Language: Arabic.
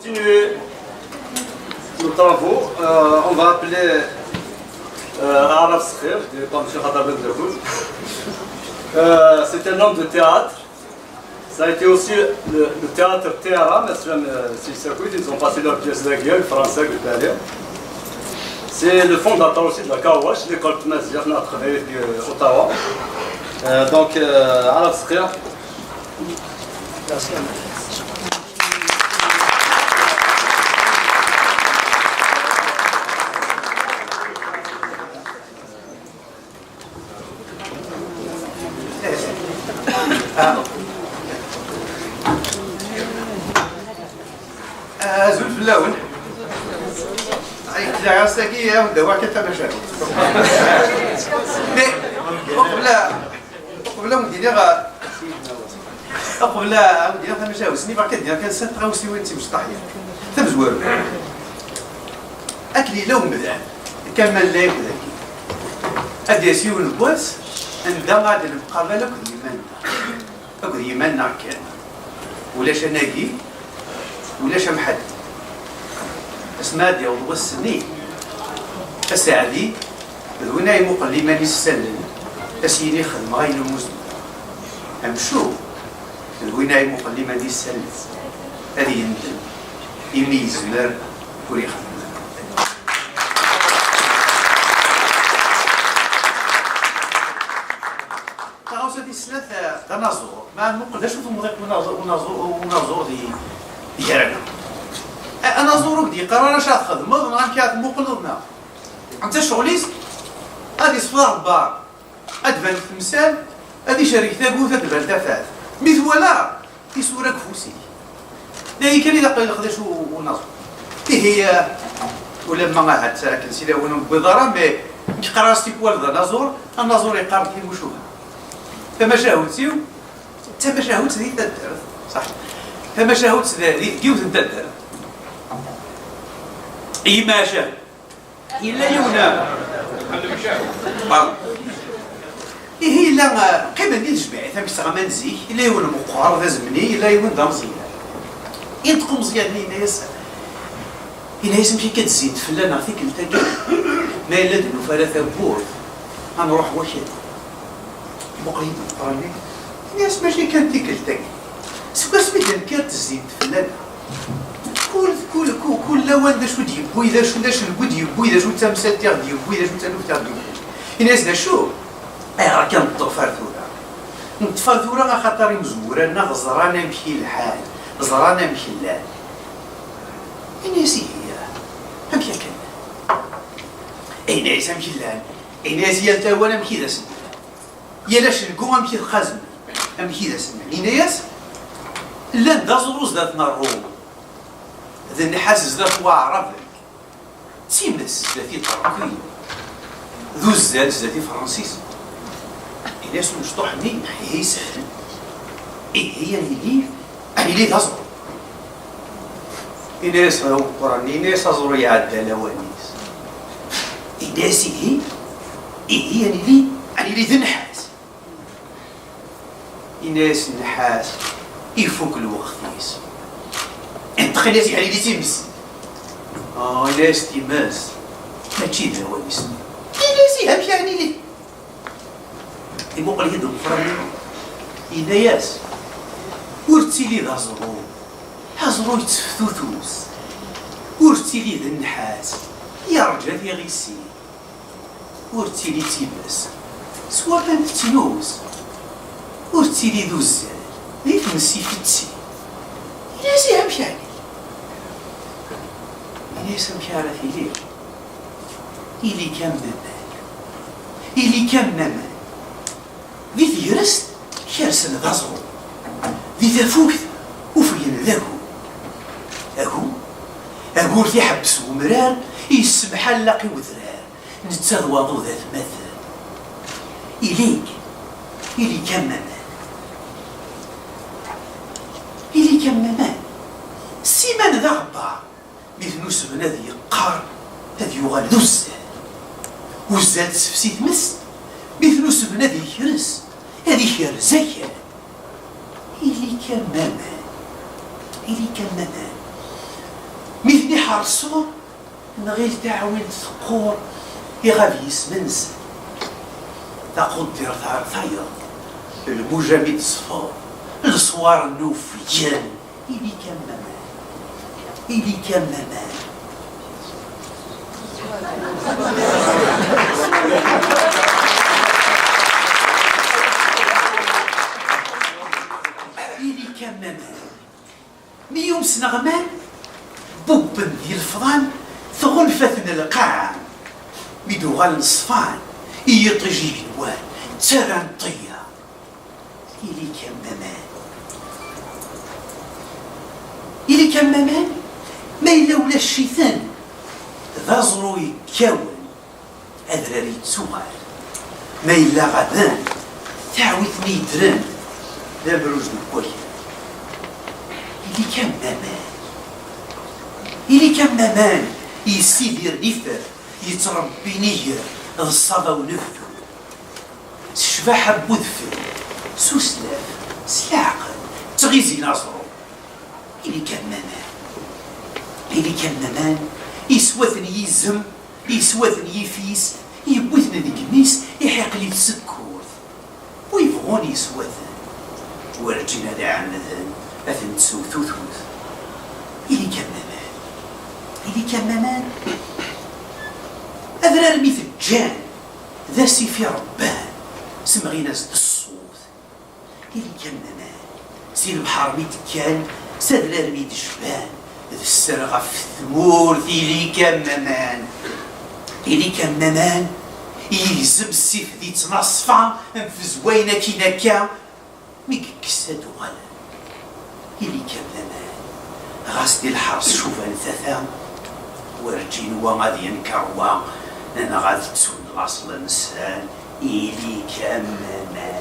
continuer nos travaux. On va appeler Araf Skhir, comme M. Khatab Benzakouz. C'est un homme de théâtre. Ça a été aussi le théâtre Théara, ils ont passé leur pièce de gueule, français, italien. C'est le fondateur aussi de la Kawash, l'école Tnazir, a travaillé à Ottawa. Donc, Araf Skhir. زول في اللون لا ساكية ودواء كتمشى قبل مدينة قبل مدينة تمشى وسني بعد كده كان سنت غوسي وين تمشي طاحية تمزور أكلي لو مذان كمل لي كذا أديسيو البوس عندما غادي المقابلة كل يمنا أقول يمنا كان ولا شناقي ولا شمحد اسمها ديال السنين السعدي ذونا يمقل لمن يسلم اسيني خدمه غير المسلم امشو ذونا يمقل لمن يسلم هذه يندم يميز مر وريخ تغوصة دي الثلاثة تناظر ما نقدرش نضيق وناظر ديالنا انا زورك دي قرار اش تخدم غنكي مقلبنا انت شغليس هادي صفار بار ادفن التمثال هادي شركه قوثه تبان تفات مثل ولا يسورك فوسي داي كان اذا قال خداش وناظر هي ولما ما عاد ساكن سيدا ونم بضرا مي قراستي والد نازور النازور يقارب كي مشوها فما شاهوتيو حتى ما شاهوت ذي تدر صح فما شاهوت ذي كيف تدر اي ما شاء الا يونا هي لا قبل الجماعه ثم كتغمان زيك الا يونا مقارب زمني الا يونا دا مزيان ينطق مزيان لينا ياسر هنا يسمى كتزيد فلان عرفتي كنت ما الا دلو ثلاثه بور غنروح واحد مقيد راني الناس ماشي كانت تيكلتك سوا سميتها كانت تزيد فلان كل لوان دا شو ديبو إذا شو داش البود يبو إذا شو تمسات تاع ديبو إذا شو تلوف تاع ديبو الناس دا شو راه كنطفر ثورة نطفر ثورة خاطر مزورة نا زرانا مشي الحال زرانا مشي اللال الناس هي همشي كان أي ناس مشي اللال أي ناس هي التاوانا مشي ذا سنة يلاش نقوم مشي الخزن مشي ذا سنة الناس لا دا زروز ذاتنا الروم ذا النحاس زدات واعرفك تيمس زداتي تركي ذو الزاد زداتي فرنسيس الناس مشطوحني هي سهل هي اللي تزور الناس هو القرآن الناس تزور يعدى لوانيس الناس هي اللي تنحاس الناس النحاس يفوق الوقتيس انت خليتي يعني اللي تيمس ناس تيماس ماشي دوامس ناس همشي يعني لي يبقى لي يدو فرامي يناياس ورتي لي هازرو يتفتوثوس ورتي لي ذا النحاس يا رجال يا غيسي ورتي لي تيماس سوا كانت تينوس ورتي لي ذو الزال لي تمسي في التسي ناس همشي يعني الناس همشي على في ليل إلي كم نمان إلي كم نمان ذي ثيرست شارسنا ضازرو ذي ثفوكت وفينا ذاكو أقول في حبس ومرار يسمح اللاقي وذرار نتذوضو ذات مثل إلي كم نمان إلي كم نمان سيمان ذا غبا مثل نسبنا ذي قار هذي يغال ذو الزال والزال تسفسي تمس مثل نسبنا ذي كرس هذي كير زكا إلي كم نمان مثني حرصو نغير تعاون تقور يغادي يسمنس تقول دير ثار ثاير المجامد صفار الصوار النوفيان إلي كان ممان إلي كان ممان إلي كان ممان ميوم سنغمان بوبن ديال الفضان ثغلفة القاع بدوغال الصفان يطجي الوان تران طيا إلي كان ممان إلي كان ممان ما إلا ولا الشيطان ذا زرو يكاون أذراري تسوغال ما إلا غدان تعويثني دران لا بروج نكوي إلي كان ممان إلي كان ممان يسيدير نفر يتربي نير الصبا ونفر الشباحة بوذفر سوسلاف سلاعقل تغيزي ناصرو إلي كان ممان إلي كان ممان يسوثني يزم يسوثني يفيس يبوثني ذيك النيس يحيق لي السكوث ويبغون يسوثن ورجينا ذا عمذن أثن تسوثوثوث إلي كان ممان إلي كان ممان أذرار مثل الجان ذا سيفي ربان سمغي ناس الصوت إلي كان ممان سي البحر ميت كان سذرار ميت الجبان ذا السرغة في الثمور إلي كان ممان إلي كان ممان يهزم السيف ذي تنصفع في زوينة كي نكا ميك كساد وغلا إلي كان ممان غاسدي الحرس شوفان ثاثا ورجين وغادي ينكروا أنا غادي تسون الأصل نسان إلي كان ممان